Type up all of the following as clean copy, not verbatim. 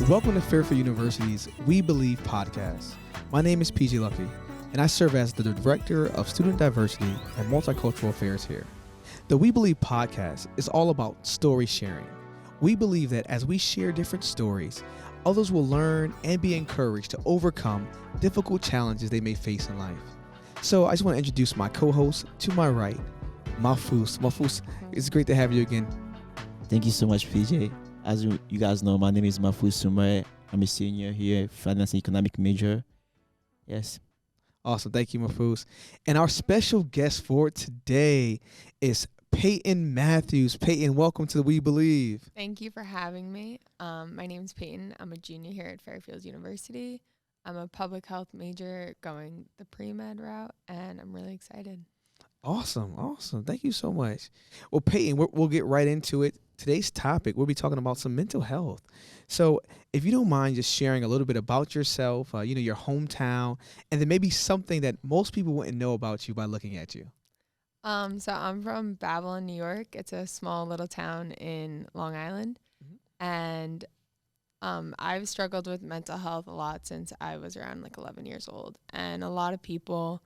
Welcome to Fairfield University's We Believe podcast. My name is PJ Lucky, and I serve as the Director of Student Diversity and Multicultural Affairs here. The We Believe podcast is all about story sharing. We believe that as we share different stories, others will learn and be encouraged to overcome difficult challenges they may face in life. So I just want to introduce my co-host to my right, Mahfouz. Mahfouz, it's great to have you again. Thank you so much, PJ. As you guys know, my name is Mahfouz Soumaré. I'm a senior here, finance and economic major. Yes. Awesome. Thank you, Mahfouz. And our special guest for today is Peyton Matthews. Peyton, welcome to the We Believe. Thank you for having me. My name is Peyton. I'm a junior here at Fairfield University. I'm a public health major going the pre-med route, and I'm really excited. Awesome. Thank you so much. Well, Peyton, we'll get right into it. Today's topic, we'll be talking about some mental health. So if you don't mind just sharing a little bit about yourself, your hometown, and then maybe something that most people wouldn't know about you by looking at you. So I'm from Babylon, New York. It's a small little town in Long Island. Mm-hmm. And I've struggled with mental health a lot since I was around 11 years old. And a lot of people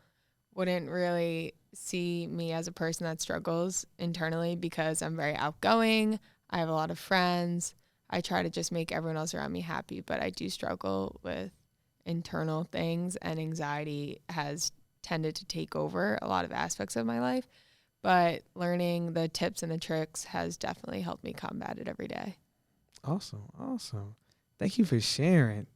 wouldn't really see me as a person that struggles internally because I'm very outgoing. I have a lot of friends. I try to just make everyone else around me happy, but I do struggle with internal things, and anxiety has tended to take over a lot of aspects of my life. But learning the tips and the tricks has definitely helped me combat it every day. Awesome. Thank you for sharing.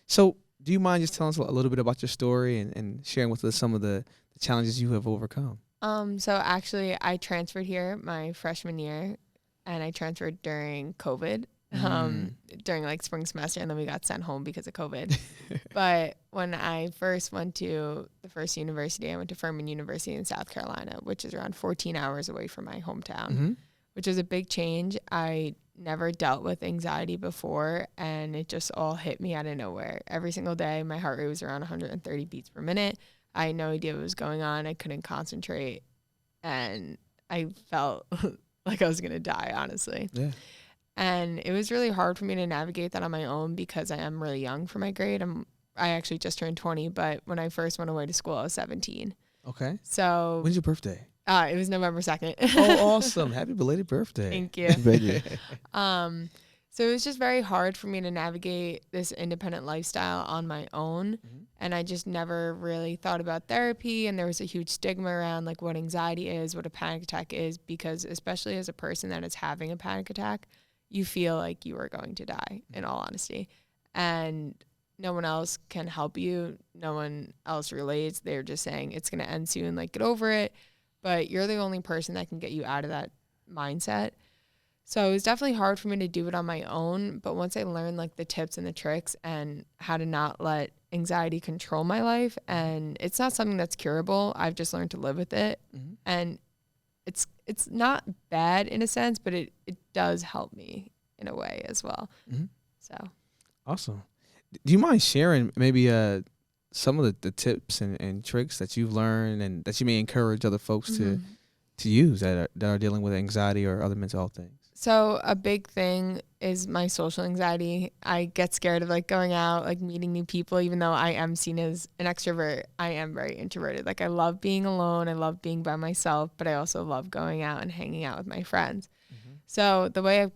So do you mind just telling us a little bit about your story and sharing with us some of the challenges you have overcome? So actually, I transferred here my freshman year, and I transferred during COVID, during spring semester, and then we got sent home because of COVID. But when I first went to the first university, I went to Furman University in South Carolina, which is around 14 hours away from my hometown, which was a big change. I never dealt with anxiety before, and it just all hit me out of nowhere. Every single day, my heart rate was around 130 beats per minute. I had no idea what was going on. I couldn't concentrate, and I felt like I was going to die, honestly. Yeah. And it was really hard for me to navigate that on my own because I am really young for my grade. I actually just turned 20, but when I first went away to school, I was 17. Okay. So when's your birthday? It was November 2nd. Oh, awesome. Happy belated birthday. Thank you. So it was just very hard for me to navigate this independent lifestyle on my own. Mm-hmm. And I just never really thought about therapy. And there was a huge stigma around what anxiety is, what a panic attack is, because especially as a person that is having a panic attack, you feel like you are going to die, in all honesty. And no one else can help you. No one else relates. They're just saying it's going to end soon, get over it. But you're the only person that can get you out of that mindset. So it was definitely hard for me to do it on my own. But once I learned the tips and the tricks and how to not let anxiety control my life, and it's not something that's curable, I've just learned to live with it. Mm-hmm. And it's not bad in a sense, but it does help me in a way as well. Mm-hmm. So awesome. Do you mind sharing maybe some of the tips and tricks that you've learned and that you may encourage other folks to use that are dealing with anxiety or other mental health things? So a big thing is my social anxiety. I get scared of going out, meeting new people. Even though I am seen as an extrovert, I am very introverted. I love being alone. I love being by myself, but I also love going out and hanging out with my friends. Mm-hmm. So the way I've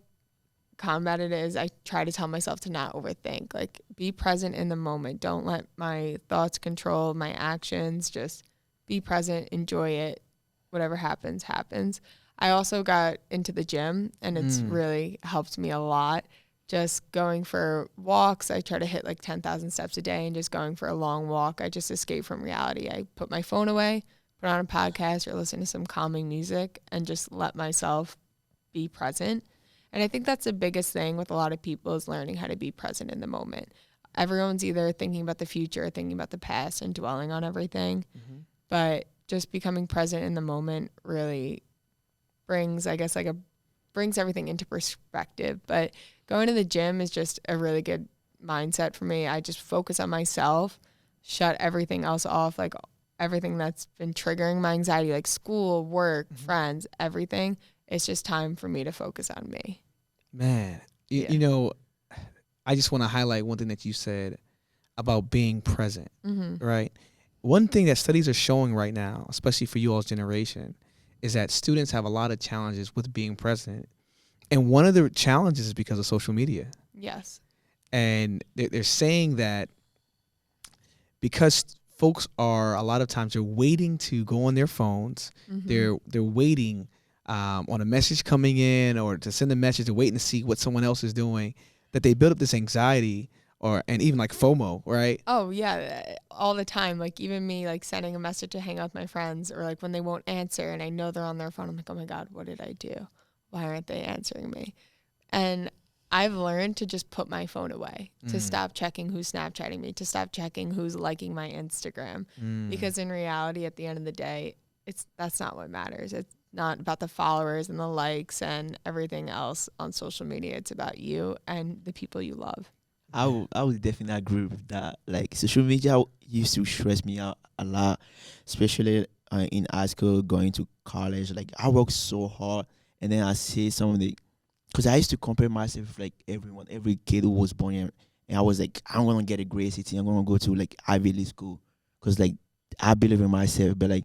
combated it is I try to tell myself to not overthink. Be present in the moment. Don't let my thoughts control my actions. Just be present, enjoy it. Whatever happens, happens. I also got into the gym, and it's really helped me a lot. Just going for walks. I try to hit 10,000 steps a day, and just going for a long walk. I just escape from reality. I put my phone away, put on a podcast or listen to some calming music, and just let myself be present. And I think that's the biggest thing with a lot of people is learning how to be present in the moment. Everyone's either thinking about the future or thinking about the past and dwelling on everything. Mm-hmm. But just becoming present in the moment really brings, brings everything into perspective. But going to the gym is just a really good mindset for me. I just focus on myself, shut everything else off, everything that's been triggering my anxiety, school, work, friends, everything. It's just time for me to focus on me. Man, you know, I just want to highlight one thing that you said about being present, Mm-hmm. right? One thing that studies are showing right now, especially for you all's generation, is that students have a lot of challenges with being present. And one of the challenges is because of social media. Yes. And they're saying that because folks are a lot of times they're waiting to go on their phones, Mm-hmm. they're waiting on a message coming in or to send a message, they're waiting to see what someone else is doing, that they build up this anxiety and even like FOMO, right? Oh yeah, all the time. Like even me, like sending a message to hang out with my friends, or like when they won't answer, and I know they're on their phone. I'm like, oh my god, what did I do? Why aren't they answering me? And I've learned to just put my phone away, to stop checking who's Snapchatting me, to stop checking who's liking my Instagram, because in reality, at the end of the day, that's not what matters. It's not about the followers and the likes and everything else on social media. It's about you and the people you love. I would definitely agree with that. Like social media used to stress me out a lot, especially in high school, going to college. Like I worked so hard, and then I see some of the, because I used to compare myself with like everyone, every kid who was born here, and I was like, I'm gonna get a great city. I'm gonna go to like Ivy League school, because like I believe in myself. But like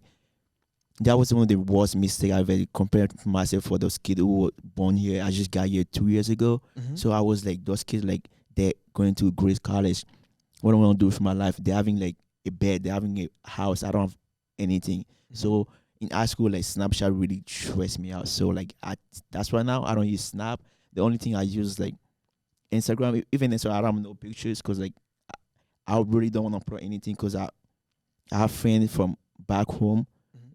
that was one of the worst mistakes I've ever compared myself for those kids who were born here. I just got here 2 years ago. Mm-hmm. So I was like, those kids, like, they're going to great college. What do I want to do for my life? They're having like a bed, they're having a house. I don't have anything. So in high school, like Snapchat really stressed me out. So like that's why now I don't use Snap. The only thing I use is like Instagram. Even Instagram, I don't have no pictures because like I really don't want to put anything because I have friends from back home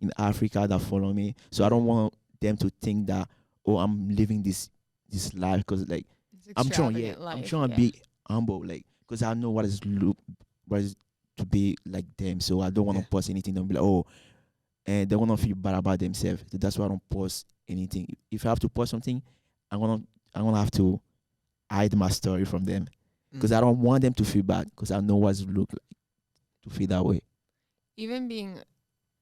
in Africa that follow me. So I don't want them to think that, oh, I'm living this life, because like It's I'm trying extravagant life, I'm trying to be humble, like, because I know what is to be like them. So I don't want to post anything. Don't be like, oh, and they want to feel bad about themselves. So that's why I don't post anything. If I have to post something, I'm gonna have to hide my story from them, because I don't want them to feel bad, because I know what it look like to feel that way. even being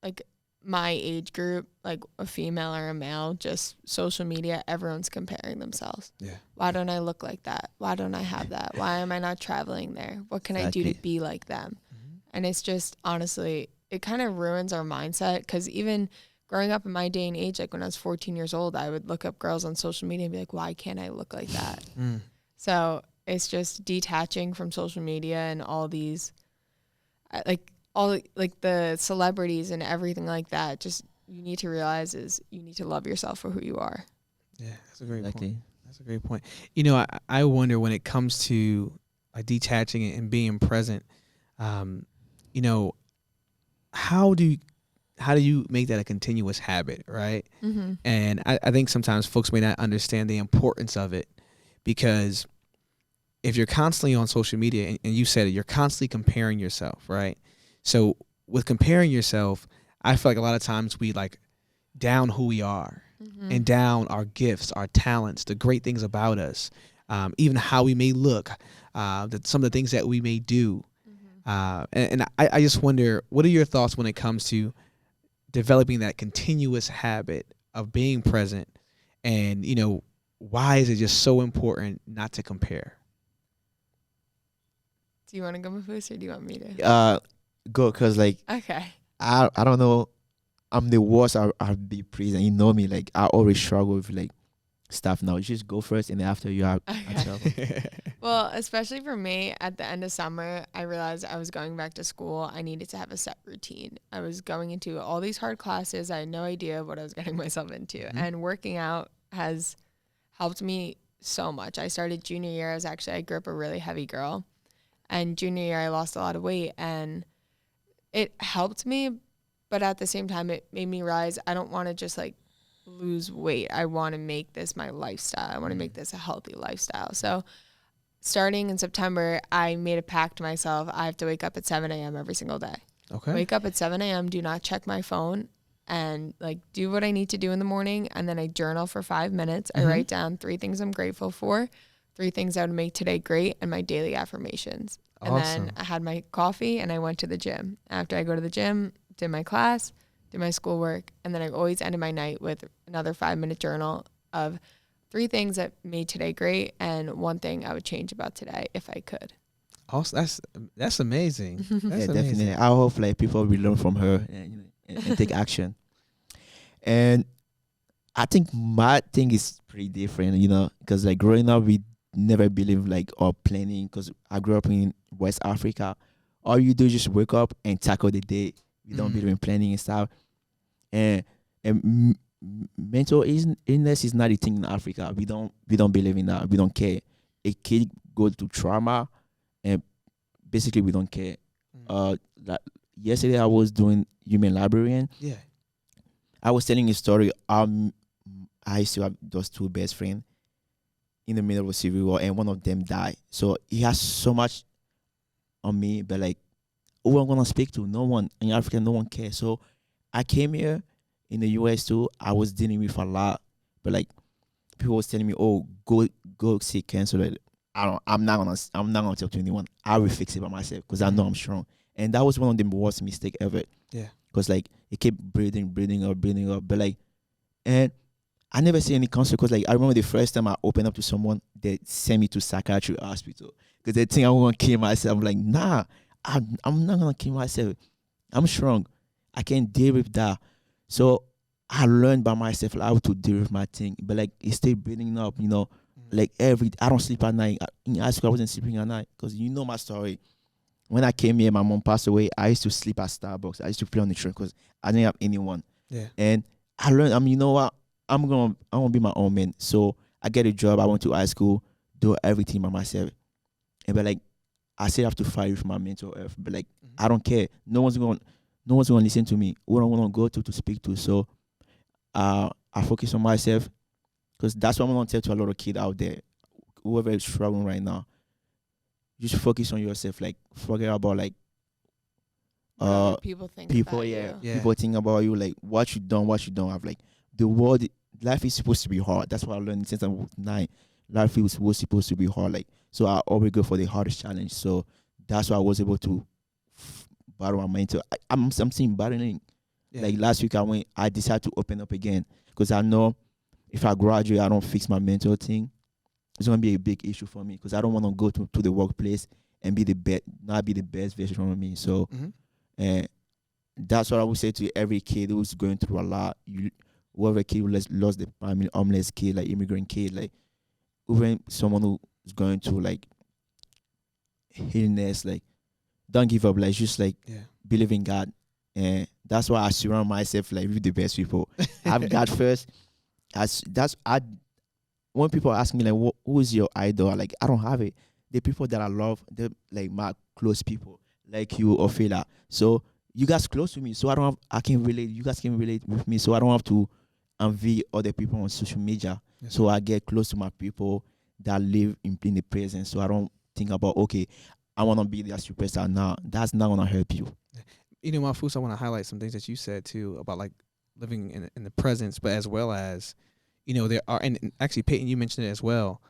like my age group, like a female or a male, just social media, everyone's comparing themselves. Yeah. Why don't I look like that? Why don't I have that? Why am I not traveling there? What can I do to Exactly. be like them? And it's just honestly, it kind of ruins our mindset, because even growing up in my day and age, like when I was 14 years old, I would look up girls on social media and be like, why can't I look like that? So it's just detaching from social media and all these, like the celebrities and everything like that. Just you need to realize is you need to love yourself for who you are. Yeah, that's a great point. Exactly. That's a great point. You know, I wonder when it comes to like detaching and being present, you know, how do you make that a continuous habit, right? Mm-hmm. And I think sometimes folks may not understand the importance of it, because if you're constantly on social media and you said it, you're constantly comparing yourself, right? So with comparing yourself, I feel like a lot of times we like down who we are and down our gifts, our talents, the great things about us, even how we may look, some of the things that we may do. And I just wonder, what are your thoughts when it comes to developing that continuous habit of being present? And, you know, why is it just so important not to compare? Do you want to go, Mafus, or do you want me to? Go, because like Okay. I don't know, I'm the worst. I'll be praised, and you know me, like I always struggle with like stuff. Now you just go first, and then after you have Okay. Well, especially for me, at the end of summer, I realized I was going back to school. I needed to have a set routine. I was going into all these hard classes. I had no idea what I was getting myself into. And working out has helped me so much. I started junior year. I grew up a really heavy girl. And junior year, I lost a lot of weight. And it helped me. But at the same time, it made me realize I don't want to just like lose weight. I want to make this my lifestyle. I want to make this a healthy lifestyle. So starting in September, I made a pact to myself. I have to wake up at 7 a.m. every single day. Okay. Wake up at 7 a.m., do not check my phone, and like do what I need to do in the morning. And then I journal for 5 minutes. I write down 3 things I'm grateful for, 3 things that would make today great, and my daily affirmations. And Awesome. then I had my coffee and I went to the gym. After I go to the gym, did my class, did my schoolwork, and then I always ended my night with another 5-minute journal of 3 things that made today great and 1 thing I would change about today if I could. Also, that's amazing. That's Yeah, amazing. definitely. I hope like people will learn from her and take action. And I think my thing is pretty different, because like growing up, we never believe like or planning. Because I grew up in West Africa. All you do is just wake up and tackle the day. We don't believe in planning and stuff. And mental illness is not a thing in Africa. We don't believe in that. We don't care. A kid go to trauma, and basically we don't care. Like yesterday I was doing human librarian. Yeah. I was telling a story. I used to have those 2 best friends in the middle of a civil war, and one of them died. So he has so much on me, but like, who I'm gonna speak to? No one in Africa. No one cares. So I came here in the US too. I was dealing with a lot, but like people was telling me, "Oh, go see counselor." I'm not gonna talk to anyone. I will fix it by myself because I know I'm strong. And that was one of the worst mistake ever. Yeah. Because like it kept breathing up. But like, and I never see any counselor because like I remember the first time I opened up to someone, they sent me to psychiatric hospital because they think I'm gonna kill myself. I'm like, nah, I'm not gonna kill myself. I'm strong. I can deal with that. So I learned by myself how to deal with my thing. But like it stayed building up, Like I don't sleep at night. In high school, I wasn't sleeping at night because you know my story. When I came here, my mom passed away. I used to sleep at Starbucks. I used to play on the train because I didn't have anyone. Yeah. And I learned. You know what? I'm gonna be my own man. So I get a job. I went to high school, do everything by myself. And but like I still have to fight with my mental health. But like I don't care. No one's gonna listen to me. Who I'm gonna go to speak to. So I focus on myself. Because that's what I'm going to tell to a lot of kids out there, whoever is struggling right now. Just focus on yourself. Like, forget about, like, people think people, about yeah, you. people think about you, like, what you don't have. Like, the world, life is supposed to be hard. That's what I learned since I was 9. Life is supposed to be hard. Like, so I always go for the hardest challenge. So that's why I was able to battle my mental. I'm seeing battling. Yeah. Like, last week I decided to open up again because I know if I graduate, I don't fix my mental thing, it's gonna be a big issue for me because I don't want to go to the workplace and not be the best version of me. So, that's what I would say to every kid who's going through a lot. Whoever kid who lost the family, homeless kid, like immigrant kid, like even someone who's going through like illness, like don't give up. Like just like believe in God, and that's why I surround myself like with the best people. I have God first. When people ask me like who is your idol, like I don't have it. The people that I love, they're like my close people, like you, Ophelia. So you guys close to me, so I can relate. You guys can relate with me, so I don't have to envy other people on social media. Yes. So I get close to my people that live in the present. So I don't think about I want to be their superstar now. That's not gonna help you. Mahfouz, I want to highlight some things that you said too about like living in the presence, but as well as, there are, and actually Peyton, you mentioned it as well.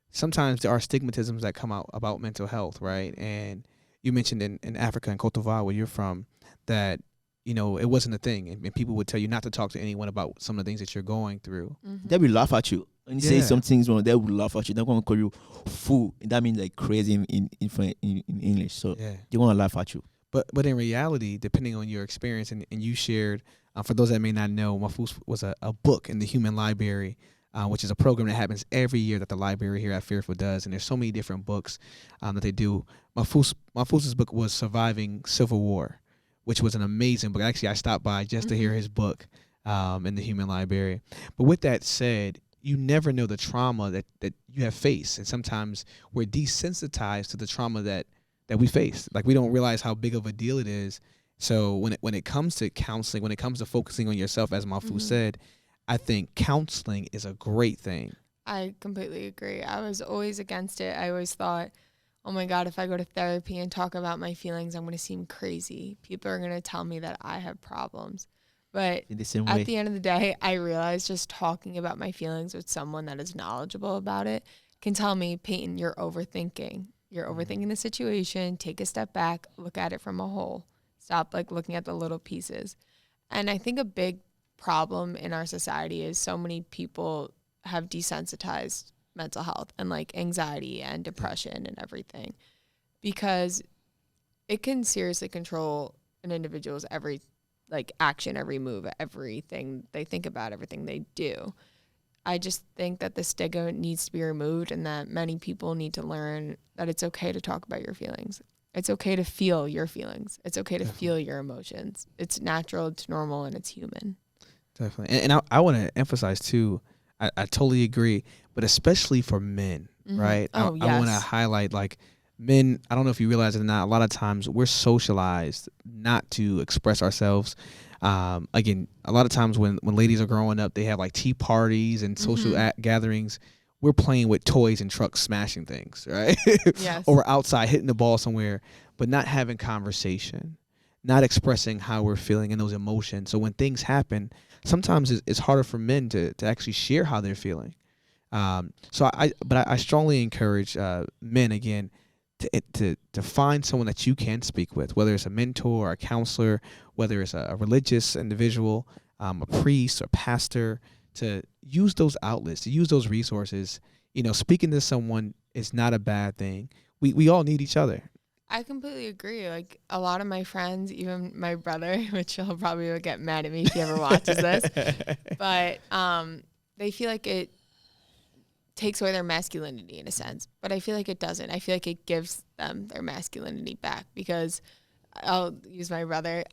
Sometimes there are stigmatisms that come out about mental health, right? And you mentioned in Africa and Cote d'Ivoire, where you're from, that, it wasn't a thing. And people would tell you not to talk to anyone about some of the things that you're going through. They will laugh at you. When you say some things wrong, they will laugh at you. They're going to call you fool. And that means like crazy in English. So they want to laugh at you. But in reality, depending on your experience, and you shared, for those that may not know, Mahfouz was a book in the Human Library, which is a program that happens every year that the library here at Fairfield does. And there's so many different books that they do. Mahfouz's book was Surviving Civil War, which was an amazing book. Actually, I stopped by just to hear his book in the Human Library. But with that said, you never know the trauma that you have faced. And sometimes we're desensitized to the trauma that we face. Like, we don't realize how big of a deal it is. So when it comes to counseling, when it comes to focusing on yourself, as Mahfouz said, I think counseling is a great thing. I completely agree. I was always against it. I always thought, oh my God, if I go to therapy and talk about my feelings, I'm going to seem crazy. People are going to tell me that I have problems. But at the end of the day, I realized just talking about my feelings with someone that is knowledgeable about it can tell me, Peyton, you're overthinking. You're overthinking the situation. Take a step back. Look at it from a whole. Stop looking at the little pieces. And I think a big problem in our society is so many people have desensitized mental health and like anxiety and depression and everything, because it can seriously control an individual's every like action, every move, everything they think about, everything they do. I just think that the stigma needs to be removed, and that many people need to learn that it's okay to talk about your feelings. It's okay to feel your feelings. It's okay to feel your emotions. It's natural, it's normal, and it's human. Definitely. And I want to emphasize too, I totally agree, but especially for men, right? Oh, I want to highlight, like, men, I don't know if you realize it or not, a lot of times we're socialized not to express ourselves. Again, a lot of times when ladies are growing up, they have like tea parties and social gatherings. We're playing with toys and trucks, smashing things, right? Yes. Or we're outside hitting the ball somewhere, but not having conversation, not expressing how we're feeling and those emotions. So when things happen, sometimes it's harder for men to actually share how they're feeling. So I strongly encourage men, again, to find someone that you can speak with, whether it's a mentor or a counselor, whether it's a religious individual, a priest or pastor, to use those outlets, to use those resources. You know, speaking to someone is not a bad thing. We all need each other. I completely agree. Like, a lot of my friends, even my brother, which he'll probably get mad at me if he ever watches this, but they feel like it takes away their masculinity in a sense, but I feel like it doesn't. I feel like it gives them their masculinity back, because I'll use my brother.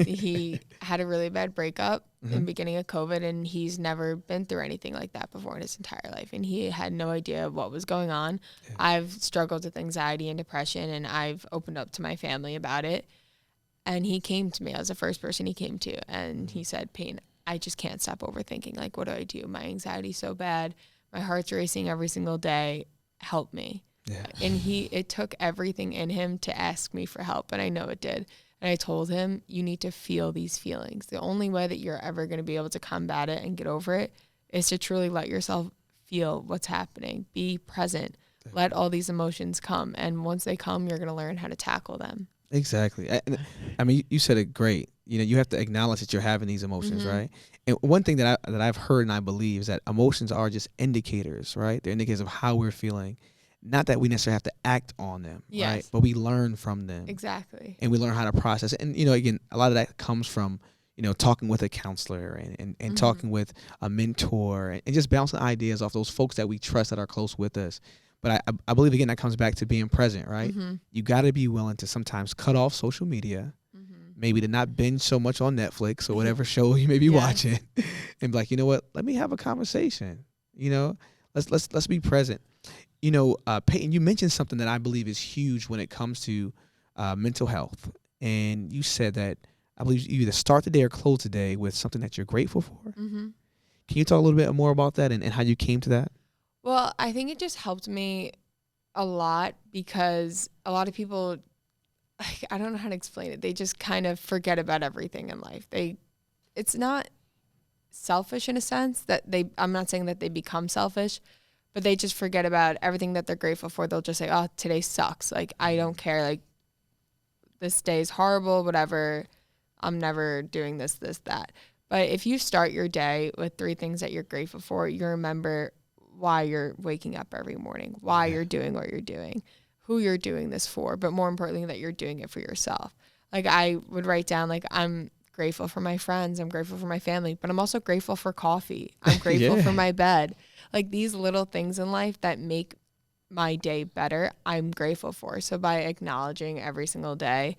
He had a really bad breakup in the beginning of COVID, and he's never been through anything like that before in his entire life, and he had no idea what was going on. Yeah. I've struggled with anxiety and depression, and I've opened up to my family about it, and he came to me. I was the first person he came to, and he said, Payne, I just can't stop overthinking. Like, what do I do? My anxiety's so bad. My heart's racing every single day. Help me. Yeah. And it took everything in him to ask me for help, and I know it did. And I told him, you need to feel these feelings. The only way that you're ever going to be able to combat it and get over it is to truly let yourself feel what's happening. Be present. Let all these emotions come. And once they come, you're going to learn how to tackle them. Exactly. I mean, you said it great. You know, you have to acknowledge that you're having these emotions, right? And one thing that I've heard and I believe is that emotions are just indicators, right? They're indicators of how we're feeling. Not that we necessarily have to act on them, right? But we learn from them. Exactly. And we learn how to process it. And, you know, again, a lot of that comes from, you know, talking with a counselor and talking with a mentor and just bouncing ideas off those folks that we trust that are close with us. But I believe, again, that comes back to being present, right? You got to be willing to sometimes cut off social media, maybe to not binge so much on Netflix or whatever show you may be watching, and be like, you know what, let me have a conversation. You know, let's be present. You know, Peyton, you mentioned something that I believe is huge when it comes to mental health. And you said that, I believe, you either start the day or close the day with something that you're grateful for. Can you talk a little bit more about that and how you came to that? Well, I think it just helped me a lot, because a lot of people, I don't know how to explain it. They just kind of forget about everything in life. It's not selfish in a sense that I'm not saying that they become selfish, but they just forget about everything that they're grateful for. They'll just say, oh, today sucks. Like, I don't care. Like, this day is horrible, whatever. I'm never doing this, that. But if you start your day with 3 things that you're grateful for, you remember why you're waking up every morning, why you're doing what you're doing, who you're doing this for, but more importantly, that you're doing it for yourself. Like, I would write down, like, I'm grateful for my friends, I'm grateful for my family, but I'm also grateful for coffee. I'm grateful for my bed. Like, these little things in life that make my day better, I'm grateful for. So by acknowledging every single day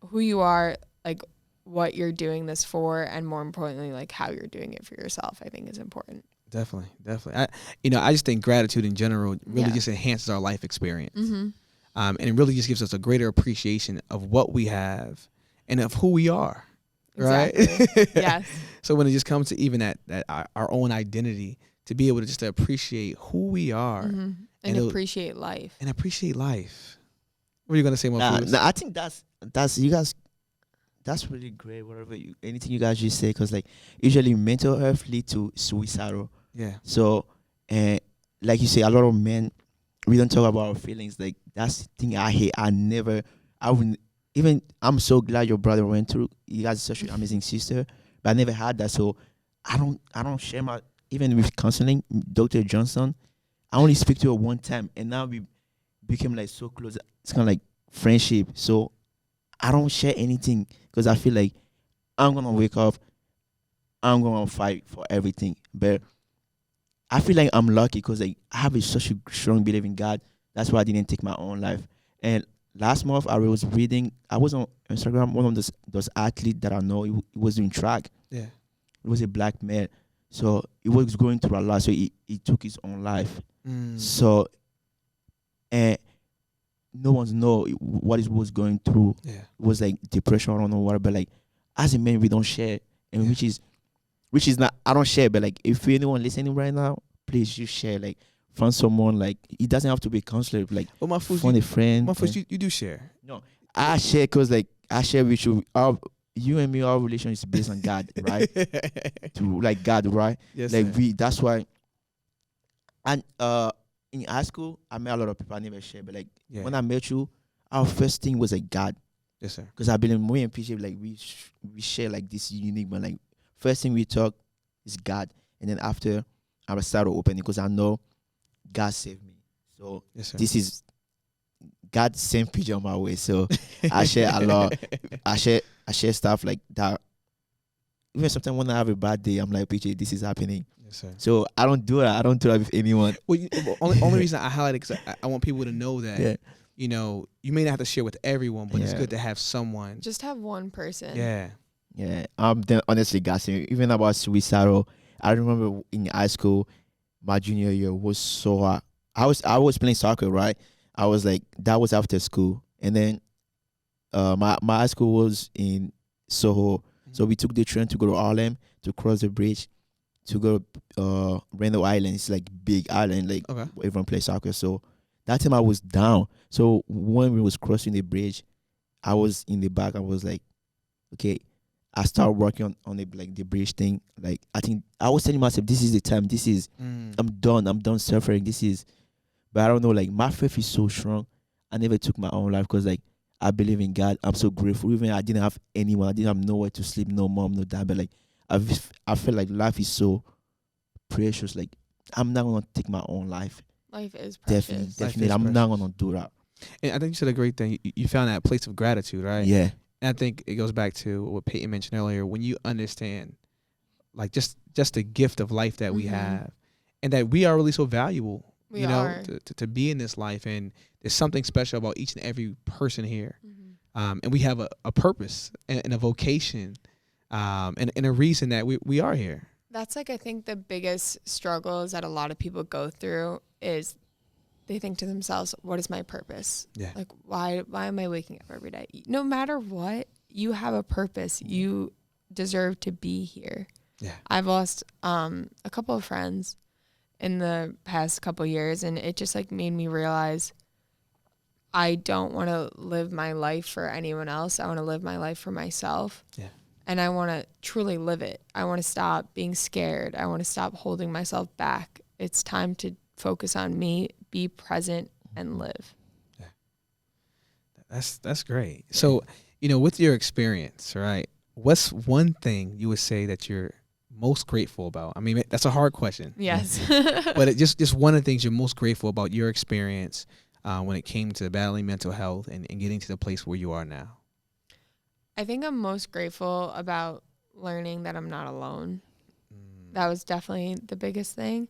who you are, like, what you're doing this for, and more importantly, like, how you're doing it for yourself, I think is important. Definitely. I just think gratitude in general really just enhances our life experience. And it really just gives us a greater appreciation of what we have and of who we are. Exactly. Right? Yes. So when it just comes to even that our own identity, to be able to just appreciate who we are and appreciate life. And appreciate life. What are you gonna say, Mo? No, I think that's you guys. That's really great. Anything you guys just say, because like usually mental health lead to suicidal. Yeah. So, like you say, a lot of men, we don't talk about our feelings. Like, that's the thing I hate. I wouldn't even. I'm so glad your brother went through. You guys are such an amazing sister, but I never had that. So I don't share even with counseling, Dr. Johnson, I only speak to her one time, and now we became like so close. It's kind of like friendship. So I don't share anything because I feel like I'm gonna wake up, I'm gonna fight for everything. But I feel like I'm lucky because like I have such a strong belief in God. That's why I didn't take my own life. And last month I was reading. I was on Instagram. One of those athletes that I know, he was doing track. Yeah. It was a black man. So he was going through a lot. So he took his own life. Mm. So and no one's know what he was going through. Yeah. It was like depression. I don't know what, but like as a man, we don't share, and Yeah. which is not. I don't share, but like if anyone listening right now, please just share. Like find someone. Like it doesn't have to be a counselor. Like Well, my food, find a friend. my food, you do share. No, I share because like I share with you. You and me, our relationship is based on God, right? To like God, right? Yes, Like sir. that's why. And in high school, I met a lot of people I never share, but like Yeah. when I met you, our first thing was like God, Yes, sir. because I believe me and PJ like we share like this unique, but like first thing we talk is God, and then after I will start opening because I know God saved me, so Yes, sir. this is God sent PJ on my way, so I share a lot. I share stuff like that. Even sometimes when I have a bad day, I'm like, PJ, this is happening. Yes, sir. So I don't do that. I don't do that with anyone. Well, only reason I highlight it because I want people to know that Yeah. you know you may not have to share with everyone, but it's Yeah. good to have someone. Just have one person. Yeah. Yeah. Then honestly, guys, even about suicidal, I remember in high school, my junior year was so hard. I was playing soccer, right? I was like that was after school, and then my high school was in Soho, so we took the train to go to Harlem to cross the bridge to go to Randall Island. It's like big island, like Okay. where everyone plays soccer. So that time I was down. So when we was crossing the bridge, I was in the back. I was like, okay. I started working on the like the bridge thing. Like I think I was telling myself, this is the time. This is Mm. I'm done. I'm done suffering. This is, but I don't know. Like my faith is so strong. I never took my own life because like I believe in God. I'm so grateful. Even I didn't have anyone. I didn't have nowhere to sleep. No mom, no dad. But like I feel like life is so precious. Like I'm not gonna take my own life. Life is precious. Definitely. is I'm not precious. gonna do that. And I think you said a great thing. You found that place of gratitude, right? Yeah. And I think it goes back to what Peyton mentioned earlier. When you understand, like just the gift of life that we Mhm. have, and that we are really so valuable, We you know, are. to be in this life, and there's something special about each and every person here. Mhm. And we have a purpose and a vocation, and a reason that we are here. That's like I think the biggest struggles that a lot of people go through is they think to themselves, what is my purpose? Yeah. Like why am I waking up every day? No matter what, you have a purpose. You deserve to be here. Yeah. I've lost a couple of friends in the past couple of years, and it just like made me realize I don't want to live my life for anyone else. I want to live my life for myself. Yeah. And I want to truly live it. I want to stop being scared. I want to stop holding myself back. It's time to focus on me, be present, and live. That's great. So, you know, with your experience, right? What's one thing you would say that you're most grateful about? I mean, that's a hard question. Yes. But just one of the things you're most grateful about your experience when it came to battling mental health and getting to the place where you are now. I think I'm most grateful about learning that I'm not alone. That was definitely the biggest thing.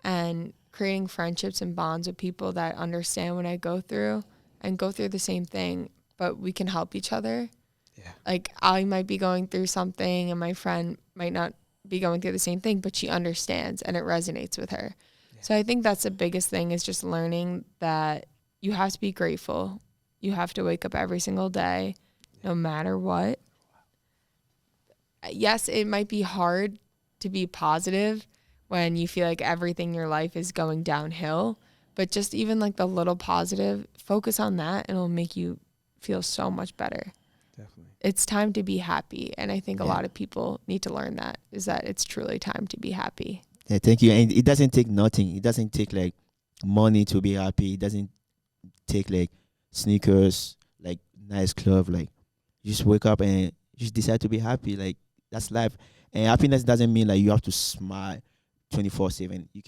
And creating friendships and bonds with people that understand what I go through and go through the same thing, but we can help each other. Yeah. Like I might be going through something and my friend might not be going through the same thing, but she understands and it resonates with her. Yeah. So I think that's the biggest thing is just learning that you have to be grateful. You have to wake up every single day, no matter what. Yes, it might be hard to be positive when you feel like everything in your life is going downhill, but just even like the little positive, focus on that and it'll make you feel so much better. Definitely. It's time to be happy. And I think a Yeah. lot of people need to learn that, is that it's truly time to be happy. Yeah, thank you. And it doesn't take nothing. It doesn't take like money to be happy. It doesn't take like sneakers, like nice clothes. Like you just wake up and just decide to be happy. Like that's life. And happiness doesn't mean like you have to smile 24/7. You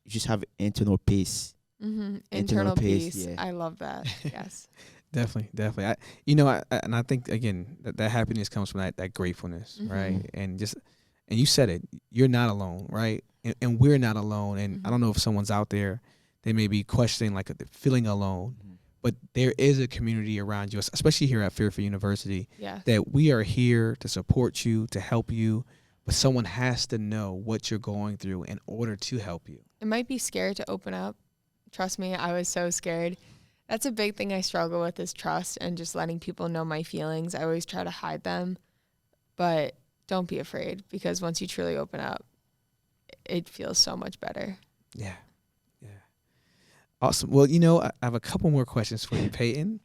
just have internal pace. Internal peace. yeah. I love that. Yes. Definitely. And I think again that happiness comes from that gratefulness, right? And you said it. You're not alone, right? And we're not alone. And I don't know if someone's out there, they may be questioning like feeling alone, but there is a community around you, especially here at Fairfield University, that we are here to support you, to help you. But someone has to know what you're going through in order to help you. It might be scared to open up. Trust me, I was so scared. That's a big thing I struggle with is trust and just letting people know my feelings. I always try to hide them, but don't be afraid because once you truly open up, it feels so much better. Yeah. Awesome. Well, I have a couple more questions for you, Peyton.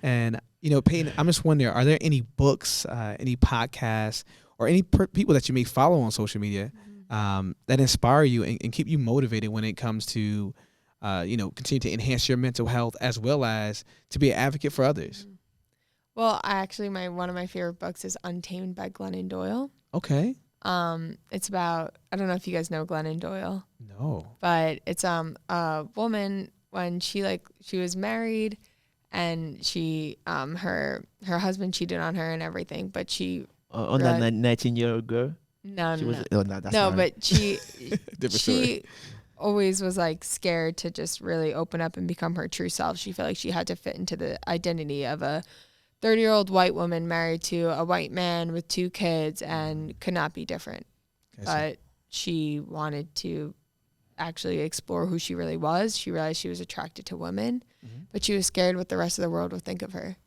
And, Peyton, I'm just wondering, are there any books, any podcasts, or any people that you may follow on social media that inspire you and keep you motivated when it comes to, continue to enhance your mental health as well as to be an advocate for others? Well, one of my favorite books is Untamed by Glennon Doyle. Okay. It's about, I don't know if you guys know Glennon Doyle. No. But it's a woman when she was married and she her husband cheated on her and everything, but she on that 19-year-old girl. But she always was like scared to just really open up and become her true self. She felt like she had to fit into the identity of a 30-year-old white woman married to a white man with 2 kids and could not be different. But she wanted to actually explore who she really was. She realized she was attracted to women, but she was scared what the rest of the world would think of her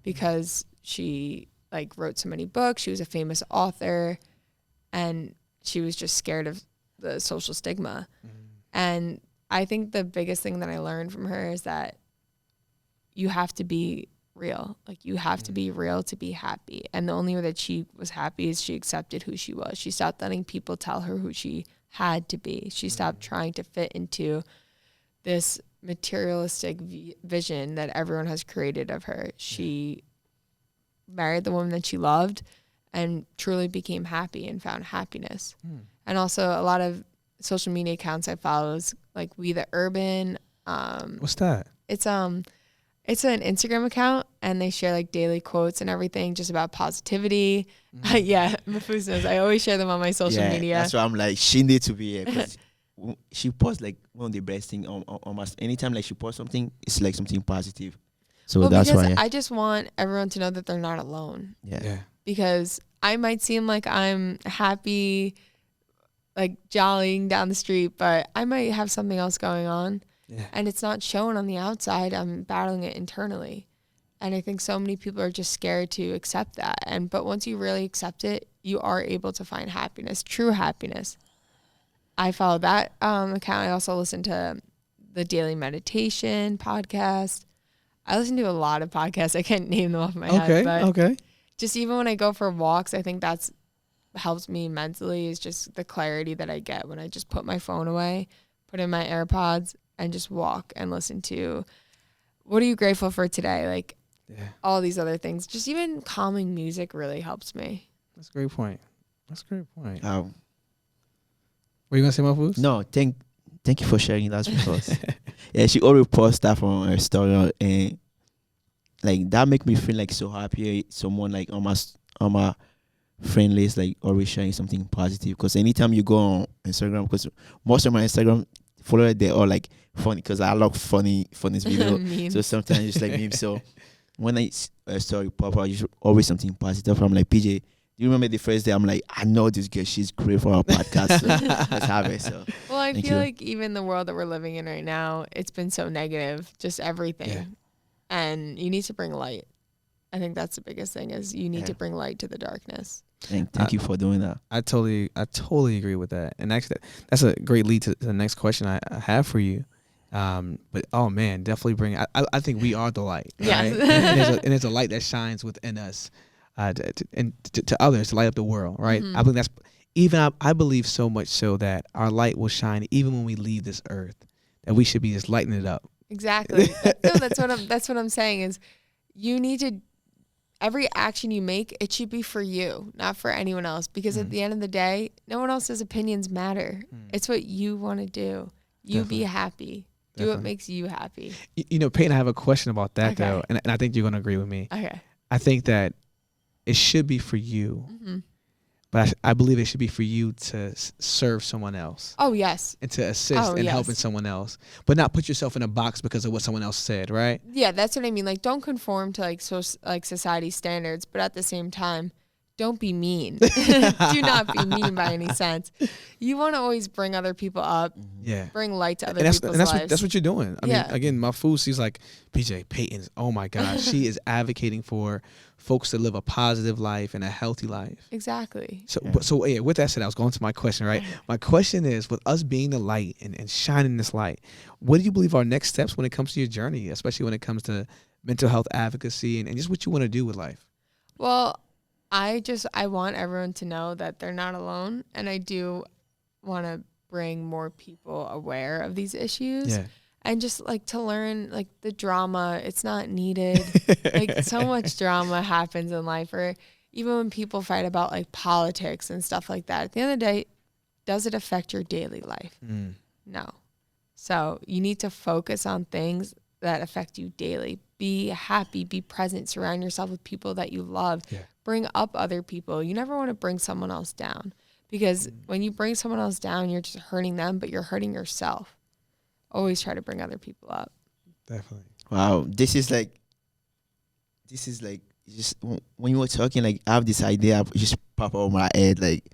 because she wrote so many books. She was a famous author and she was just scared of the social stigma. And I think the biggest thing that I learned from her is that you have to be real. You have to be real to be happy. And the only way that she was happy is she accepted who she was. She stopped letting people tell her who she had to be. She stopped trying to fit into this materialistic vision that everyone has created of her. She married the woman that she loved and truly became happy and found happiness. And also a lot of social media accounts I follow is like We the Urban. What's that? It's an Instagram account and they share daily quotes and everything just about positivity. Mafuz knows. I always share them on my social media. That's why I'm like, she need to be here because she posts one of the best things almost anytime she posts something, it's something positive. So that's why I just want everyone to know that they're not alone. Yeah. Because I might seem like I'm happy, jollying down the street, but I might have something else going on. Yeah. And it's not shown on the outside. I'm battling it internally. And I think so many people are just scared to accept that. But once you really accept it, you are able to find happiness, true happiness. I follow that account. I also listen to the Daily Meditation podcast. I listen to a lot of podcasts. I can't name them off my head. But just even when I go for walks, I think that's helps me mentally is just the clarity that I get when I just put my phone away, put in my AirPods, and just walk and listen to what are you grateful for today? All these other things. Just even calming music really helps me. That's a great point. Were you going to say more, Foos? No, thank you for sharing that with us. Yeah, she always posts stuff on her story and that make me feel so happy. Someone on my friend list always sharing something positive because anytime you go on Instagram, because most of my Instagram followers, they're all funny because I love funny videos. So sometimes it's memes. So when I story pop out, always something positive. I'm like, PJ, do you remember the first day? I'm like, I know this girl, she's great for our podcast. So let's have it. So well, I feel like even the world that we're living in right now, it's been so negative, just everything. Yeah. And you need to bring light. I think that's the biggest thing is you need to bring light to the darkness. Thank you for doing that. I totally agree with that. And actually, that's a great lead to the next question I have for you. But oh man, definitely bring. I think we are the light. Right? Yes. and there's a light that shines within us, to others to light up the world. Right. I think that's I believe so much so that our light will shine even when we leave this earth. That we should be just lighting it up. Exactly. That's what I'm saying is you need to every action you make, it should be for you, not for anyone else. Because at the end of the day, no one else's opinions matter. It's what you want to do. You Definitely. be happy. Do what makes you happy. Peyton, I have a question about that Okay. though, and I think you're gonna agree with me. Okay. I think that it should be for you, Mm-hmm. but I believe it should be for you to serve someone else Oh, yes. and to assist in yes. helping someone else, but not put yourself in a box because of what someone else said, right? Yeah, that's what I mean. Like, don't conform to like society standards, but at the same time, don't be mean. Do not be mean by any sense. You want to always bring other people up, Yeah. bring light to other And people's that's lives. what you're doing. I mean, Yeah. again, my food, she's like, PJ, Peyton's, oh my God, she is advocating for folks to live a positive life and a healthy life. Exactly. So, Yeah. so with that said, I was going to my question, right? My question is, with us being the light and shining this light, what do you believe are next steps when it comes to your journey, especially when it comes to mental health advocacy and just what you want to do with life? Well, I want everyone to know that they're not alone, and I do want to bring more people aware of these issues. And just like to learn like the drama, it's not needed. Like so much drama happens in life, or even when people fight about like politics and stuff like that. At the end of the day, does it affect your daily life? No. So you need to focus on things that affect you daily. Be happy, be present, surround yourself with people that you love. Yeah. Bring up other people. You never want to bring someone else down, because when you bring someone else down, you're just hurting them, but you're hurting yourself. Always try to bring other people up. Definitely. Wow, this is like just when you were talking, like I have this idea just pop out of my head, like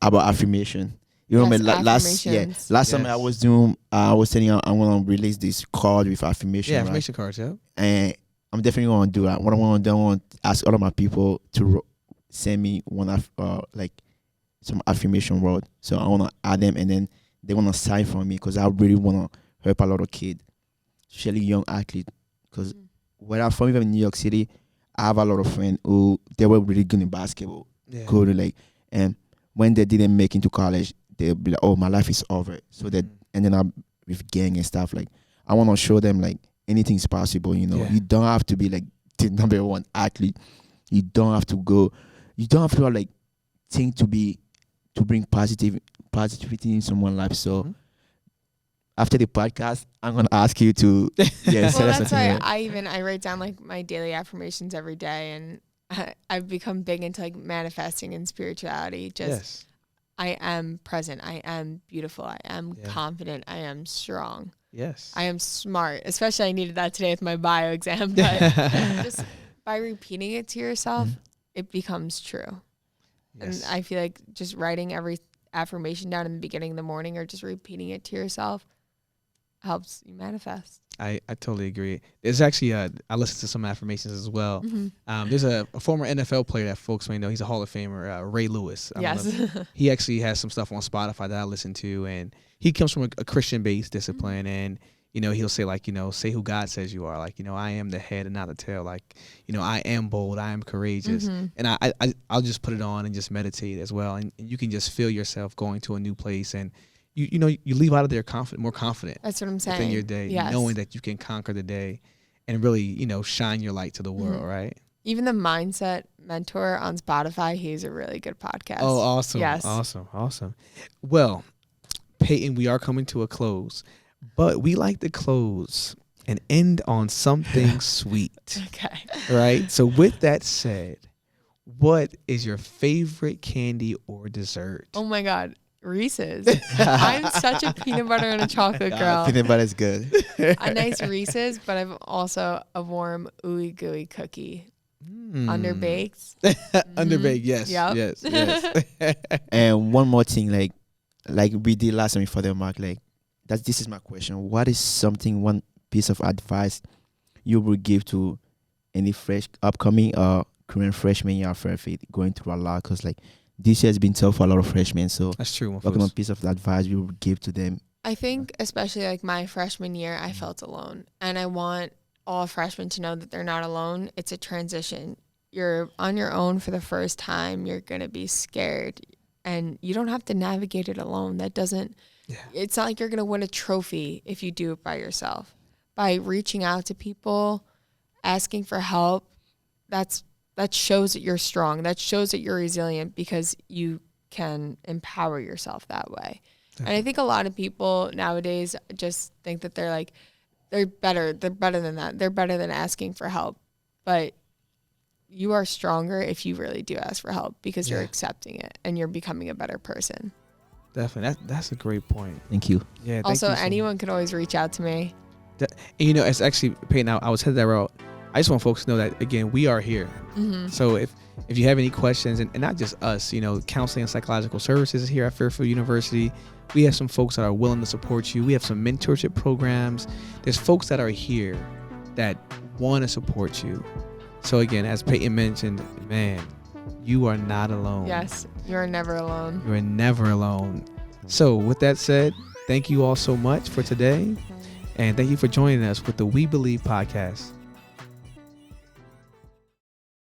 about affirmation. You Yes, remember last time I was telling you I'm gonna release this card with affirmation. Yeah, right? affirmation cards, yeah. And I'm definitely gonna do that. What I want to do, I want to ask all of my people to send me like some affirmation word. So I want to add them, and then they want to sign for me, because I really want to help a lot of kids, especially young athletes. Because where I'm from, even in New York City, I have a lot of friends who they were really good in basketball. Yeah. Good, like, and when they didn't make it to college, they'll be like, "Oh, my life is over." So they ended up with gang and stuff. Like, I want to show them like anything's possible. You know, Yeah. you don't have to be like the number one athlete. You don't have to go. You don't have to like think to bring positivity in someone's life. So after the podcast, I'm gonna ask you to Well, say that's something. why Right? I write down like my daily affirmations every day, and I've become big into like manifesting and spirituality. Just Yes. I am present. I am beautiful. I am Yeah. confident. I am strong. Yes. I am smart. Especially I needed that today with my bio exam. But just by repeating it to yourself, it becomes true. Yes. And I feel like just writing every affirmation down in the beginning of the morning, or just repeating it to yourself, helps you manifest. I totally agree. There's actually I listen to some affirmations as well. Mm-hmm. There's a former NFL player that folks may know. He's a Hall of Famer, Ray Lewis. I don't know Yes. if- he actually has some stuff on Spotify that I listen to, and he comes from a Christian-based discipline, and he'll say like, say who God says you are. Like, I am the head and not the tail. Like, I am bold. I am courageous. Mm-hmm. And I'll just put it on and just meditate as well. And you can just feel yourself going to a new place, and you leave out of there more confident That's what I'm saying. within your day, Yes. knowing that you can conquer the day and really, shine your light to the world, right? Even the Mindset Mentor on Spotify, he's a really good podcast. Oh, awesome. Yes. Awesome. Well, Peyton, we are coming to a close, but we like to close and end on something sweet, Okay. right? So with that said, what is your favorite candy or dessert? Oh my God. Reese's. I'm such a peanut butter and a chocolate girl. Peanut butter is good. A nice Reese's, but I'm also a warm ooey gooey cookie. Underbaked. Underbaked, yes. Yep. Yes. And one more thing, like we did last time for the mark, like this is my question. What is one piece of advice you would give to any fresh upcoming or current freshman year going through a lot? Because like this year has been tough for a lot of freshmen. So That's true. what kind of piece of advice you would give to them? I think especially like my freshman year, I felt alone. And I want all freshmen to know that they're not alone. It's a transition. You're on your own for the first time. You're going to be scared. And you don't have to navigate it alone. It's not like you're going to win a trophy if you do it by yourself. By reaching out to people, asking for help, that's that shows that you're strong. That shows that you're resilient because you can empower yourself that way. And I think a lot of people nowadays just think that they're better than that. They're better than asking for help. But you are stronger if you really do ask for help because you're accepting it and you're becoming a better person. Definitely. That's a great point. Thank you. Yeah. Thank Also, you so anyone much. could always reach out to me. And, it's actually, Peyton, I was headed that route. I just want folks to know that, again, we are here. Mm-hmm. So if you have any questions, and not just us, counseling and psychological services is here at Fairfield University. We have some folks that are willing to support you. We have some mentorship programs. There's folks that are here that want to support you. So again, as Peyton mentioned, man, you are not alone. Yes, you're never alone. You are never alone. So with that said, thank you all so much for today. And thank you for joining us with the We Believe podcast.